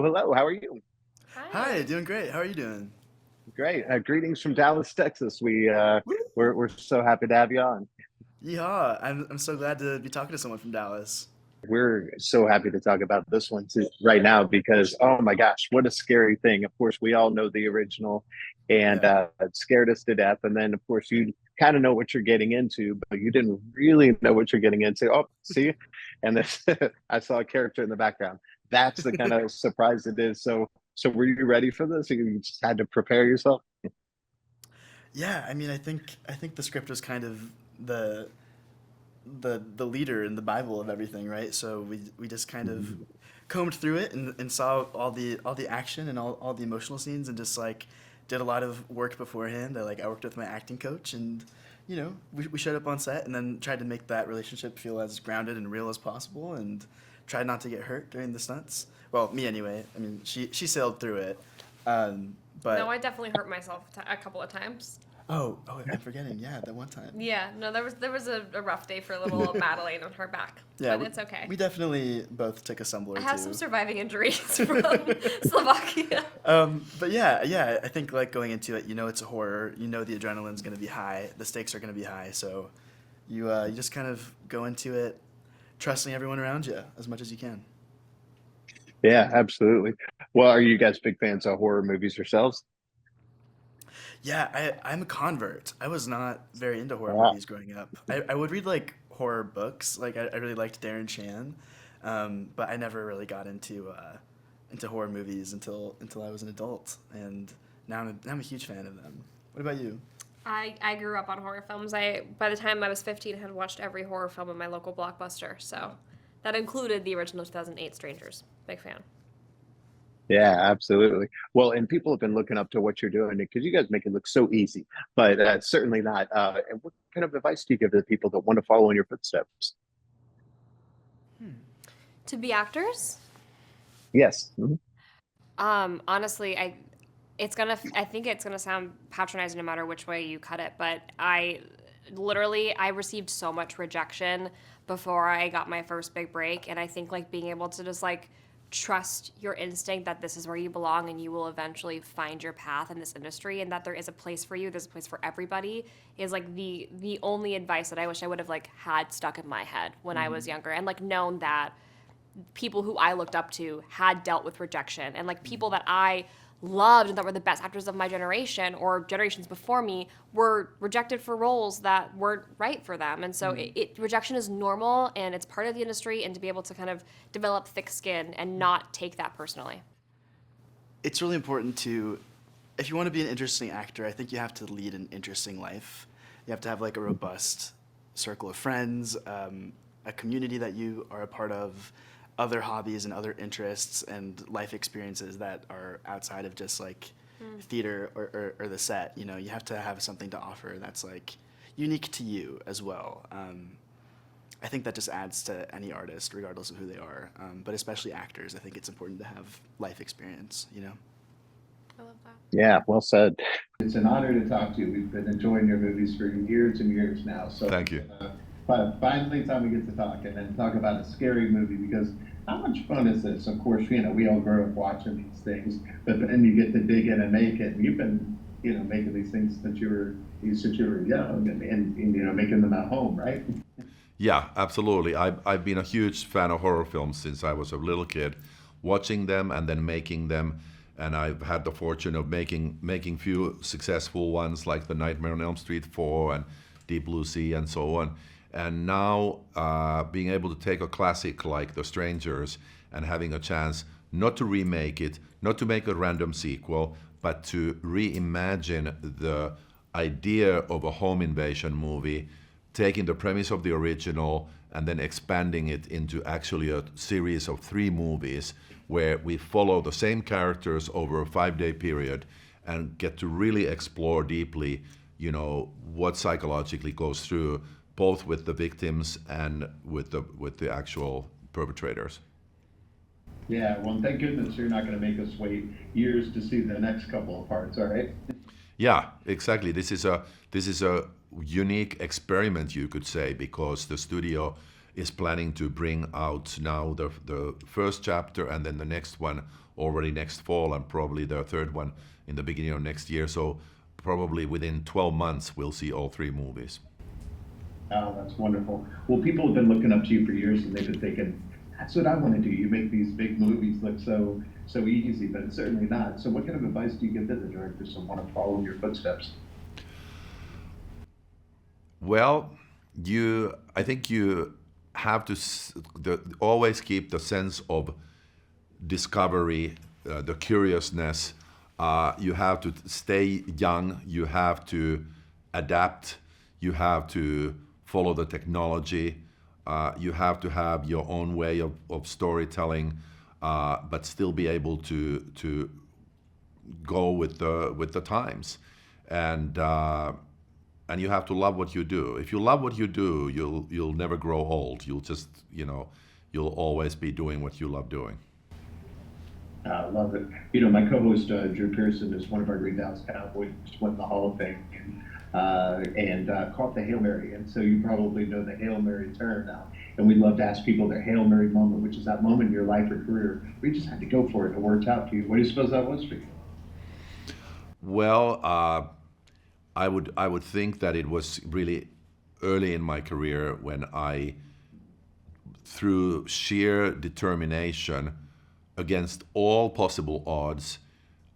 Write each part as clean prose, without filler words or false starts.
Hello, hello. How are you? Hi, Hi. doing great. How are you doing? Great. Greetings from Dallas, Texas. Woo! We're so happy to have you on. Yeehaw. I'm so glad to be talking to someone from Dallas. We're so happy to talk about this one too, right now because oh my gosh, what a scary thing. Of course, we all know the original, and Yeah. it scared us to death. And then, of course, you kind of know what you're getting into, but you didn't really know what you're getting into. Oh, see, and this I saw a character in the background. That's the kind of surprise it is. So were you ready for this? You just had to prepare yourself. Yeah, I mean, I think the script was kind of the the leader in the Bible of everything, right? So we just kind of combed through it and saw all the action and all the emotional scenes and just like did a lot of work beforehand. I worked with my acting coach and we showed up on set and then tried to make that relationship feel as grounded and real as possible and tried not to get hurt during the stunts. Well, me anyway. I mean, she sailed through it. Um, No, but I definitely hurt myself a couple of times. oh, I'm forgetting. Yeah, that one time. Yeah, no, there was a rough day for little Madelaine on her back, Yeah, but it's okay. we definitely both took a stumble or I have two. some surviving injuries from Slovakia. But yeah, I think like going into it, it's a horror. You know the adrenaline's gonna be high, the stakes are gonna be high, so you just kind of go into it, trusting everyone around you as much as you can. Yeah, absolutely. Well, are you guys big fans of horror movies yourselves? Yeah, I'm a convert. I was not very into horror Wow. movies growing up. I would read like horror books. Like I really liked Darren Shan, but I never really got into horror movies until I was an adult, and now I'm a huge fan of them. What about you? I grew up on horror films. By the time I was 15, had watched every horror film in my local Blockbuster, so that included the original 2008 Strangers. Big fan. Yeah, absolutely. Well, and people have been looking up to what you're doing because you guys make it look so easy, but certainly not. And what kind of advice do you give to people that want to follow in your footsteps? To be actors, Yes. Mhm. honestly, I think it's gonna sound patronizing no matter which way you cut it, but I received so much rejection before I got my first big break, and I think like being able to just like trust your instinct that this is where you belong and you will eventually find your path in this industry and that there is a place for you, there's a place for everybody is like the only advice that I wish I would have like had stuck in my head when I was younger and like known that people who I looked up to had dealt with rejection and like people that I loved and that were the best actors of my generation or generations before me were rejected for roles that weren't right for them. And so rejection is normal and it's part of the industry and to be able to kind of develop thick skin and not take that personally. It's really important to, if you want to be an interesting actor, I think you have to lead an interesting life. You have to have like a robust circle of friends, a community that you are a part of, other hobbies and other interests and life experiences that are outside of just like theater or the set. You have to have something to offer that's like unique to you as well. I think that just adds to any artist, regardless of who they are, but especially actors. I think it's important to have life experience. I love that. Yeah, well said. It's an honor to talk to you. We've been enjoying your movies for years and years now. So Thank you. finally, time we get to talk and then talk about a scary movie because how much fun is this? Of course, we all grow up watching these things, but then you get to dig in and make it. And you've been, making these things since you were young and making them at home, right? Yeah, absolutely. I've been a huge fan of horror films since I was a little kid, watching them and then making them. And I've had the fortune of making few successful ones like The Nightmare on Elm Street 4 and Deep Blue Sea and so on. And now being able to take a classic like The Strangers and having a chance not to remake it, not to make a random sequel, but to reimagine the idea of a home invasion movie, taking the premise of the original and then expanding it into actually a series of 3 movies where we follow the same characters over a 5-day period and get to really explore deeply, what psychologically goes through both with the victims and with the actual perpetrators. Yeah, well, thank goodness you're not going to make us wait years to see the next couple of parts, all right? Yeah, exactly. This is a unique experiment, you could say, because the studio is planning to bring out now the first chapter and then the next one already next fall, and probably the third one in the beginning of next year. So probably within 12 months, we'll see all 3 movies. Oh, that's wonderful. Well, people have been looking up to you for years, and they've been thinking, that's what I want to do. You make these big movies look so easy, but it's certainly not. So what kind of advice do you give to the directors who want to follow in your footsteps? Well, I think you have to always keep the sense of discovery, the curiousness. You have to stay young. You have to adapt. You have to follow the technology. You have to have your own way of storytelling, but still be able to go with the times. And you have to love what you do. If you love what you do, you'll never grow old. You'll just, you'll always be doing what you love doing. I love it. My co-host Drew Pearson is one of our Green Dallas Cowboys, went in the Hall of Fame and caught the Hail Mary. And so you probably know the Hail Mary term now. And we love to ask people their Hail Mary moment, which is that moment in your life or career where you just had to go for it and it worked out for you. What do you suppose that was for you? Well, I would think that it was really early in my career when I, through sheer determination, against all possible odds,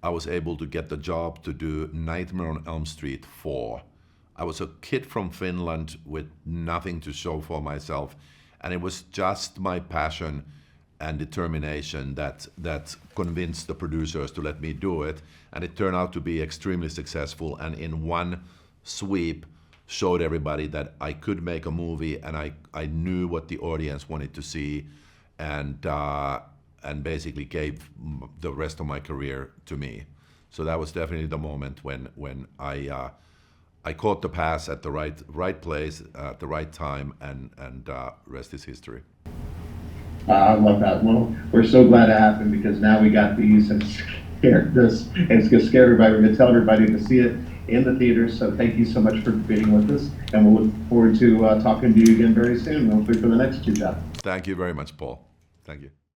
I was able to get the job to do Nightmare on Elm Street 4. I was a kid from Finland with nothing to show for myself, and it was just my passion and determination that convinced the producers to let me do it, and it turned out to be extremely successful, and in one sweep showed everybody that I could make a movie, and I knew what the audience wanted to see, and basically gave the rest of my career to me. So that was definitely the moment when I caught the pass at the right place at the right time, and rest is history. I love that. Well, we're so glad it happened because now we got these and scared this, and it's going to scare everybody. We're going to tell everybody to see it in the theaters. So thank you so much for being with us, and we'll look forward to talking to you again very soon, hopefully for the next 2 chapters. Thank you very much, Paul. Thank you.